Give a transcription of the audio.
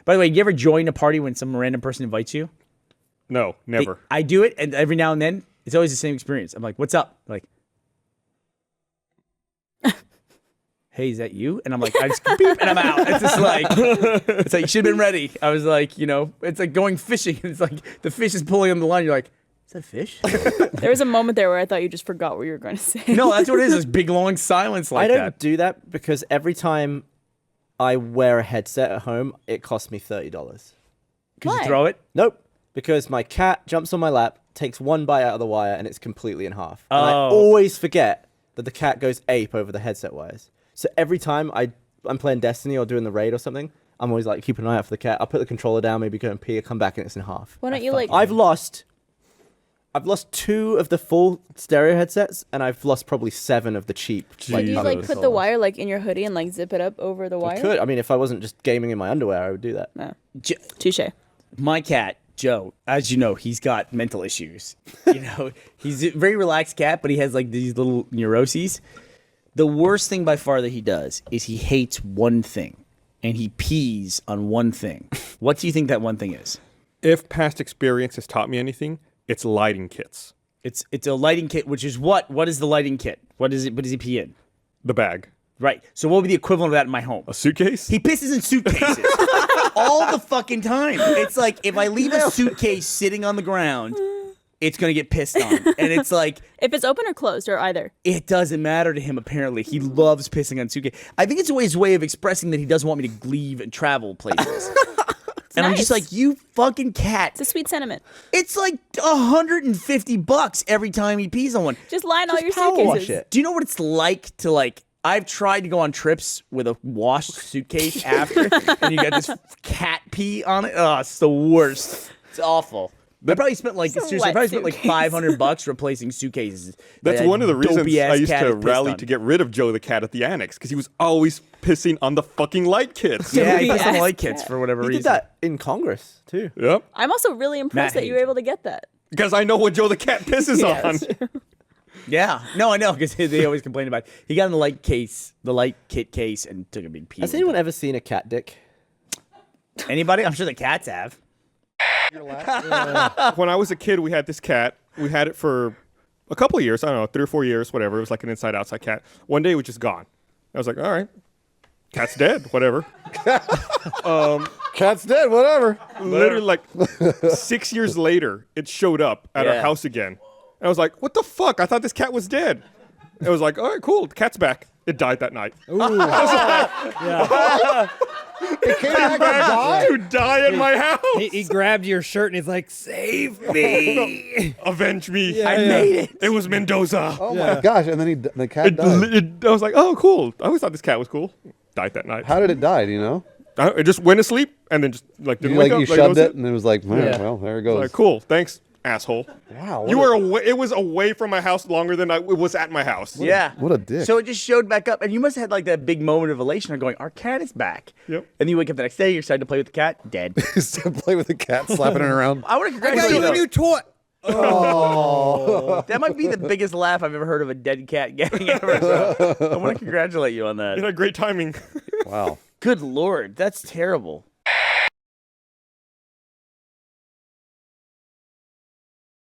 By the way, you ever join a party when some random person invites you? No, never. I do it, and every now and then, it's always the same experience. I'm like, what's up? Like, hey, is that you? And I'm like, I just beep, and I'm out. It's just like, you should have been ready. I was like, it's like going fishing. It's like the fish is pulling on the line. You're like, is that a fish? There was a moment there where I thought you just forgot what you were going to say. No, that's what it is. This big long silence like that. I don't do that because every time I wear a headset at home, it costs me $30. Because you throw it? Nope. Because my cat jumps on my lap, takes one bite out of the wire, and it's completely in half. And I always forget that the cat goes ape over the headset wires. So every time I'm playing Destiny or doing the raid or something, I'm always like keeping an eye out for the cat. I'll put the controller down, maybe go and pee, come back, and it's in half. Why don't you like... I've lost 2 of the full stereo headsets, and I've lost probably 7 of the cheap. Why do you like put the wire like in your hoodie and like zip it up over the wire? I could. I mean, if I wasn't just gaming in my underwear, I would do that. No. Touche. My cat, Joe, as you know, he's got mental issues. He's a very relaxed cat, but he has like these little neuroses. The worst thing by far that he does is he hates one thing, and he pees on one thing. What do you think that one thing is? If past experience has taught me anything, it's lighting kits. It's a lighting kit, which is what? What is the lighting kit? What is it? What does he pee in? The bag. Right. So what would be the equivalent of that in my home? A suitcase? He pisses in suitcases all the fucking time. It's like if I leave a suitcase sitting on the ground, it's going to get pissed on. And it's like... If it's open or closed or either. It doesn't matter to him, apparently. He loves pissing on suitcase. I think it's his way of expressing that he doesn't want me to leave and travel places. And I'm just like, you fucking cat. It's a sweet sentiment. It's like $150 every time he pees on one. Just line all your power suitcases. wash it. Do you know what it's like to I've tried to go on trips with a washed suitcase after, and you got this cat pee on it. Oh, it's the worst. It's awful. I probably spent $500 replacing suitcases. That's one of the reasons I used to rally on. to get rid of Joe the cat at the annex, because he was always pissing on the fucking light kits. Yeah, he pissed on the light kits for whatever He reason. did that in Congress, too. Yep. I'm also really impressed Matt that you were able to get that. Because I know what Joe the cat pisses on. Yeah. No, I know, because they always complain about it. He got in the light kit case, and took a big pee. Has anyone ever seen a cat dick? Anybody? I'm sure the cats have. When I was a kid, we had this cat. We had it for a couple of years. I don't know, 3 or 4 years, whatever. It was like an inside-outside cat. One day, it was just gone. I was like, all right, cat's dead, whatever. Cat's dead, whatever. Literally, like 6 years later, it showed up at our house again. And I was like, what the fuck? I thought this cat was dead. It was like, all right, cool. The cat's back. It died that night. It came back and died? To die in my house. He grabbed your shirt and he's like, save me. Avenge me. Yeah, I made it. It was Mendoza. Oh my gosh! And then the cat died. I was like, oh, cool. I always thought this cat was cool. Died that night. How did it die? Do you know? It just went to sleep and then just didn't wake up. You shoved it, and it was like, well, there it goes. Like, cool. Thanks, asshole. Wow. You were away. It was away from my house longer than it was at my house. Yeah. What a dick. So it just showed back up, and you must have had like that big moment of elation of going, our cat is back. Yep. And then you wake up the next day, you're excited to play with the cat, dead. Play with the cat, slapping it around. I want to I got congratulate you you. a new toy. Oh. That might be the biggest laugh I've ever heard of a dead cat getting ever. So I want to congratulate you on that. You had great timing. Wow. Good Lord, that's terrible.